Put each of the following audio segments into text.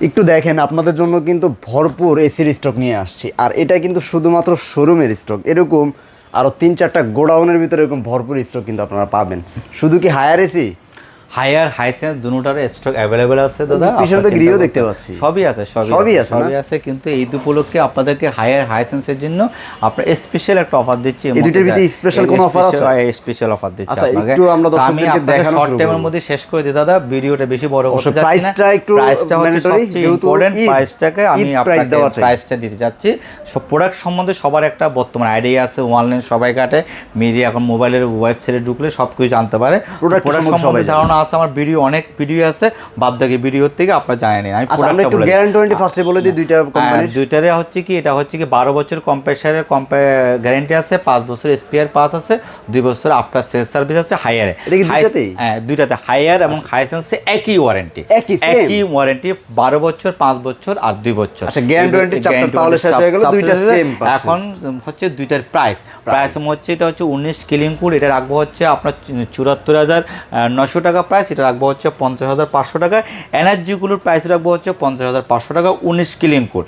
একটু দেখেন আপনাদের জন্য কিন্তু ভরপুর এসির স্টক নিয়ে আসছি, আর এটা কিন্তু শুধুমাত্র শোরুমের স্টক। এরকম আরও 3-4টা গোডাউনের ভিতরে এরকম ভরপুর স্টক কিন্তু আপনারা পাবেন। শুধু কি হায়ার এসি, হায়ার হাইসেন্স দুটোটার স্টক অ্যাভেলেবেল আছে দাদা। পিছনে তো গ্রিও দেখতে পাচ্ছি, সবই আছে সবই আছে কিন্তু এই উপলক্ষে আপনাদেরকে হায়ার হাইসেন্সের জন্য আপনার স্পেশাল একটা অফার দিচ্ছি। এই দুটোর ভিতরে স্পেশাল কোনো অফার আছে? স্পেশাল অফার দিচ্ছি আচ্ছা, আপনাকে। একটু আমরা আমি দর্শকদেরকে আপনাকে দেখানো শর্ট শুরু টাইমের করব। মধ্যে শেষ করে দিই দাদা, ভিডিওটা বেশি বড় করতে যাচ্ছি না। প্রাইসটা একটু প্রাইসটা হচ্ছে সবচেয়ে ইম্পর্টেন্ট, প্রাইসটাকে আমি আপনাকে প্রাইসটা দিতে যাচ্ছি। সব প্রোডাক্ট সম্বন্ধে সবার একটা বর্তমান আইডিয়া আছে, অনলাইন সবাই কাটে, মিডিয়া এখন মোবাইলের ওয়েবসাইটে ঢুকলে সব কিছু জানতে পারে। প্রোডাক্ট সম্বন্ধে ধারণা আছে, আমার অনেক ভিডিও আছে, বাদ বাকি ভিডিও থেকে আপনারা জানেন। আমি প্রোডাক্টটা একটু গ্যারান্টি ওয়ারেন্টি ফার্স্টে বলে দিই দুইটা কোম্পানির। দুইটারে হচ্ছে কি, এটা হচ্ছে কি 12 বছর কম্প্রেসারের গ্যারান্টি আছে, 5 বছর স্পেয়ার পাস আছে, 2 বছর আফটার সেল সার্ভিস আছে হায়ারে। হ্যাঁ, দুইটাতে হায়ার এবং হাইসেন্সে একই ওয়ারেন্টি, একই ওয়ারেন্টি 12 বছর, 5 বছর আর 2 বছর। আচ্ছা, গ্যারান্টি ওয়ারেন্টি চ্যাপ্টার তাহলে শেষ হয়ে গেল, দুইটা সেম। এখন হচ্ছে দুইটার প্রাইস হচ্ছে, এটা হচ্ছে 19 কিলিংকুল, এটা রাখবো হচ্ছে আপনার 74,900 টাকা প্রাইস, এটা রাখবো হচ্ছে 50,500 টাকা। এনার্জিগুলোর প্রাইস রাখবো হচ্ছে 50,500 টাকা। 19 কিলিংকুল,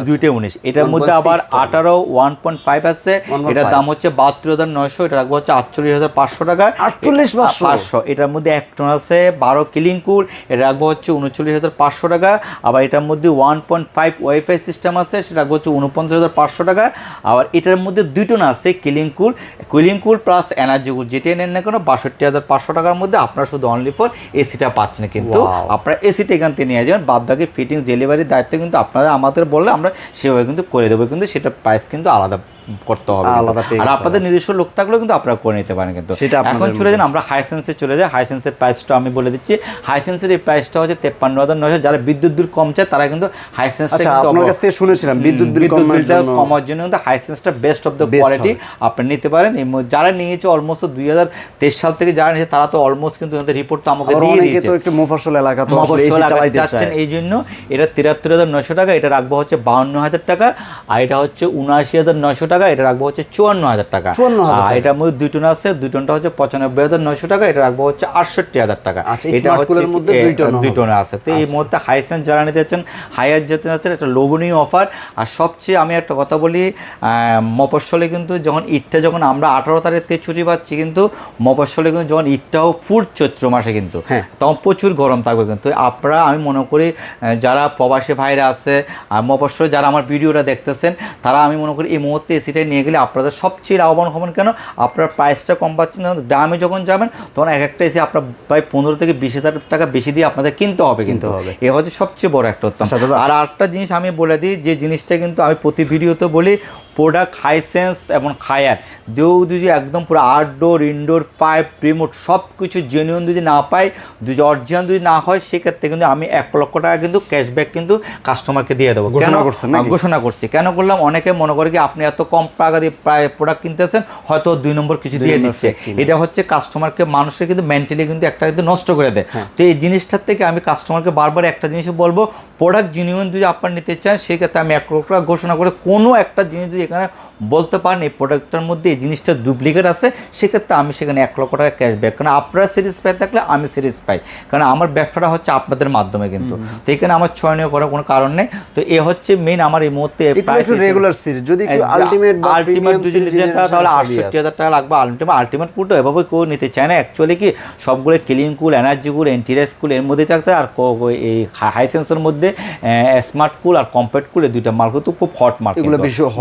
দুইটাই 19। এটার মধ্যে আবার 18 1.5 আছে, এটার দাম হচ্ছে 72,900, এটা রাখবো হচ্ছে 48,500 টাকা। 48,500। এটার মধ্যে এক টন আছে 12 কিলিংকুল, এটা রাখবো হচ্ছে 39,500 টাকা। আবার এটার মধ্যে 1.5 ওয়াইফাই সিস্টেম আছে, সেটা রাখবো হচ্ছে 49,500 টাকা। আবার এটার মধ্যে 2 টন আছে কিলিংকুল প্লাস এনার্জিকুল, যেটাই নেন না কেন 62,500 টাকার মধ্যে আপনারা শুধু অনলি ফর এসিটা পাচ্ছেন। কিন্তু আপনারা এসিটা এখান থেকে নিয়ে যাবেন, বাদ বাকি ফিটিংস ডেলিভারির দায়িত্ব কিন্তু আপনারা আমাদের বললে আমরা সেভাবে কিন্তু করে দেবো, কিন্তু সেটা প্রাইস কিন্তু আলাদা করতে হবে। আর আপনাদের নিজস্ব লোক থাকলেও কিন্তু আপনারা করে নিতে পারেন। কিন্তু এখন চলে যান, আমরা হাইসেন্সে চলে যাই। হাইসেন্সের প্রাইসটা আমি বলে দিচ্ছি। হাইসেন্সের এই প্রাইসটা হচ্ছে 53,900। যারা বিদ্যুৎ বিল কম চায় তারা কিন্তু হাইসেন্সটা কিন্তু আপনার কাছ থেকে শুনেছিলাম বিদ্যুৎ বিলটা কমার জন্য কিন্তু হাইসেন্সটা বেস্ট অফ দ্য কোয়ালিটি আপনি নিতে পারেন। যারা নিয়েছে অলমোস্ট 2023 সাল থেকে যারা নিয়েছে তারা তো অলমোস্ট কিন্তু রিপোর্ট তো আমাকে দিয়ে দিয়েছে। তো একটু মফস্বল এলাকা তো চাচ্ছেন, এই জন্য এটা 73,900 টাকা, এটা রাখবো হচ্ছে 52,000 টাকা। আর এটা হচ্ছে 79,900 টাকা, এটা রাখবো হচ্ছে 54,000 টাকা। আর এটার মধ্যে 2 টন আছে, 2 টনটা হচ্ছে 95,900 টাকা, এটা রাখবো হচ্ছে 68,000 টাকা। এটা হচ্ছে 2 টন আছে। তো এই মুহূর্তে হাইসেন্স যারা নিতে চাচ্ছেন, হায়ার যেতে চাচ্ছেন, একটা লোভনীয় অফার। আর সবচেয়ে আমি একটা কথা বলি, মফস্বলে কিন্তু যখন ঈদটা, যখন আমরা 18 তারিখ থেকে ছুটি পাচ্ছি, কিন্তু মফস্বলে কিন্তু যখন ঈদটাও ফুল চৈত্র মাসে কিন্তু তখন প্রচুর গরম থাকবে। কিন্তু আপনারা, আমি মনে করি যারা প্রবাসী ভাইরা আছে আর মফস্বলে যারা আমার ভিডিওটা দেখতেছেন, তারা আমি মনে করি এই মুহূর্তে এসিটাই নিয়ে গেলে আপনাদের সবচেয়ে লাভবান হবেন। কেন? আপনার প্রাইসটা কম পাচ্ছেন। দামে যখন যাবেন তখন একটা এসি আপনার প্রায় 15 থেকে 20,000 টাকা বেশি দিয়ে আপনাদের কিনতে হবে। কিন্তু এ হচ্ছে সবচেয়ে বড় একটা উত্তম। আর আরেকটা জিনিস আমি বলে দিই, যে জিনিসটা কিন্তু আমি প্রতি ভিডিওতে বলি, প্রোডাক্ট হাইসেন্স এবং হায়ার যদি একদম পুরো আউটডোর, ইনডোর, পাইপ, রিমোট সব কিছু জেনুইন যদি না পাই, অরিজিনাল যদি না হয়, সেক্ষেত্রে কিন্তু আমি 1 লক্ষ টাকা কিন্তু ক্যাশব্যাক কিন্তু কাস্টমারকে দিয়ে দেবো। কেন ঘোষণা করছি? কেন করলাম? অনেকে মনে করে কি আপনি এত কম টাকা দিয়ে প্রায় প্রোডাক্ট কিনতেছেন, হয়তো 2 নম্বর কিছু দিয়ে দিচ্ছে। এটা হচ্ছে কাস্টমারকে, মানুষের কিন্তু মেন্টালি কিন্তু একটা কিন্তু নষ্ট করে দেয়। তো এই জিনিসটার থেকে আমি কাস্টমারকে বারবার একটা জিনিস বলবো, প্রোডাক্ট জেনুইন যদি আপনার নিতে চান, সেক্ষেত্রে আমি 1 লক্ষ টাকা ঘোষণা করে কোনো একটা জিনিস যদি এখানে বলতে পারেন এই প্রোডাক্টটার মধ্যে এই জিনিসটা ডুপ্লিকেট আছে, সেক্ষেত্রে আমি সেখানে 1 লক্ষ টাকা ক্যাশব্যাক। কারণ আপনারা সিরিজ পাই থাকলে আমি সিরিজ পাই, কারণ আমার ব্যবসাটা হচ্ছে আপনাদের মাধ্যমে। কিন্তু তো এখানে আমার ছয়নীয় করার কোনো কারণ নেই। তো এ হচ্ছে মেইন আমার এই মুহূর্তে প্রাইস। রেগুলার সিরিজ যদি আলটিমেট যদি নিতে চান তাহলে 68,000 টাকা লাগবে। আলটিমেট কুলটা এভাবে কেউ নিতে চায় না। অ্যাকচুয়ালি কি সবগুলো ক্লিন কুল, এনার্জি কুল, এন্টিরাইজ কুল এর মধ্যে থাকতে, আর এই হাইসেন্সের মধ্যে স্মার্ট কুল আর কম্প্যাক্ট কুল, এই দুইটা মাল কিন্তু খুব হট মাল,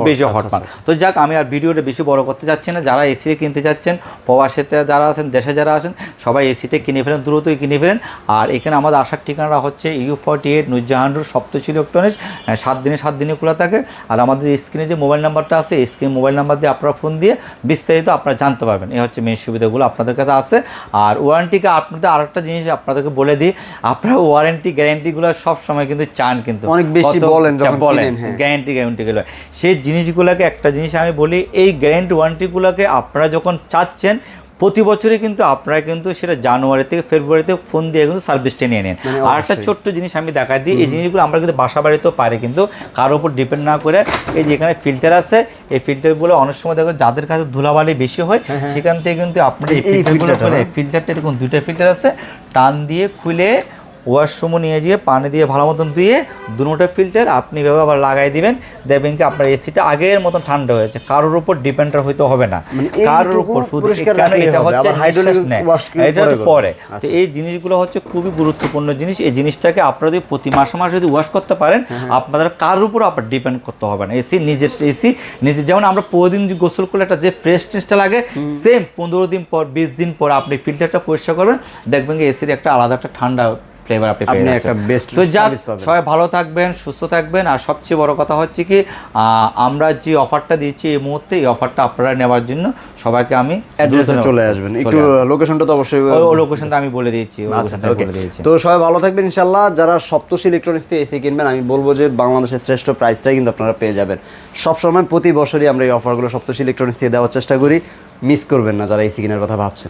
বেশি হট মাল। তো যাক, আমি আর ভিডিওটা বেশি বড় করতে চাচ্ছি না। যারা এসি কিনতে চাচ্ছেন, প্রবাসীতে যারা আছেন, দেশে যারা আছেন, সবাই এসিটা কিনে ফেলেন, দ্রুতই কিনে ফেলেন। আর এখানে আমাদের আসার ঠিকানা হচ্ছে U48 Nurjahan road, Saptashi electronics. 7 দিনে খোলা থাকে। আর আমাদের স্ক্রিনে যে মোবাইল নাম্বারটা আছে, স্ক্রিন মোবাইল নাম্বার দিয়ে আপনারা ফোন দিয়ে বিস্তারিত আপনারা জানতে পারবেন। এই হচ্ছে মেন সুবিধাগুলো আপনাদের কাছে আছে। আর ওয়ারেন্টিকে আপনাদের আরেকটা জিনিস আপনাদেরকে বলে দিই, আপনারা ওয়ারেন্টি গ্যারান্টিগুলো সব সময় কিন্তু চান, কিন্তু অনেক বেশি বলেন গ্যারান্টিগুলো, সেই জিনিসগুলোকে একটা জিনিস আমি বলি, এই গ্যারান্টি ওয়ারেন্টিগুলোকে আপনারা যখন চাচ্ছেন প্রতি বছরই কিন্তু আপনারা কিন্তু সেটা জানুয়ারি থেকে ফেব্রুয়ারিতে ফোন দিয়ে কিন্তু সার্ভিসটা নিয়ে নেন। আর একটা ছোট্ট জিনিস আমি দেখাই দিই, এই জিনিসগুলো আমরা কিন্তু বাসা বাড়িতেও পারি, কিন্তু কারোর উপর ডিপেন্ড না করে। এই যে এখানে ফিল্টার আছে, এই ফিল্টারগুলো অনেক সময় দেখো যাদের কাছে ধুলাবালি বেশি হয়, সেখান থেকে কিন্তু আপনার এই ফিল্টারগুলো করে, ফিল্টারটা এরকম 2টা ফিল্টার আছে, টান দিয়ে খুলে ওয়াশরুমও নিয়ে গিয়ে পানি দিয়ে ভালো মতন ধুয়ে দুটো ফিল্টার আপনি এভাবে আবার লাগাই দিবেন, দেখবেন কি আপনার এসিটা আগের মতন ঠান্ডা হয়েছে। কারোর উপর ডিপেন্ডার হইতে হবে না, কারোর উপর শুধু কেন এটা হচ্ছে নিঃশ্বাস নেয়, এটা হচ্ছে পরে। তো এই জিনিসগুলো হচ্ছে খুবই গুরুত্বপূর্ণ জিনিস। এই জিনিসটাকে আপনারা যদি প্রতি মাসে মাসে যদি ওয়াশ করতে পারেন, আপনাদের কারোর উপর আপনার ডিপেন্ড করতে হবে না। এসি নিজের যেমন আমরা প্রতিদিন গোসল করলে একটা যে ফ্রেশনেসটা লাগে, সেম 15 দিন পর 20 দিন পর আপনি ফিল্টারটা পরিষ্কার করবেন, দেখবেন যে এসির একটা আলাদা একটা ঠান্ডা ফ্লেভার আপনি পেয়ে যাচ্ছেন। তো যাক, সবাই ভালো থাকবেন, সুস্থ থাকবেন। আর সবচেয়ে বড় কথা হচ্ছে কি, আমরা যে অফারটা দিচ্ছি এই মুহূর্তে, এই অফারটা আপনারা নেওয়ার জন্য সবাইকে আমি অ্যাড্রেসে চলে আসবেন। একটু লোকেশনটা তো অবশ্যই, লোকেশনটা আমি বলে দিয়েছি। তো সবাই ভালো থাকবেন ইনশাআল্লাহ। যারা সপ্তর্ষি ইলেকট্রনিক্স থেকে এসি কিনবেন, আমি বলবো যে বাংলাদেশের শ্রেষ্ঠ প্রাইসটাই কিন্তু আপনারা পেয়ে যাবেন। সবসময় প্রতি বছরই আমরা এই অফারগুলো সপ্তর্ষি ইলেকট্রনিক্স থেকে দেওয়ার চেষ্টা করি, মিস করবেন না যারা এসি কেনার কথা ভাবছেন।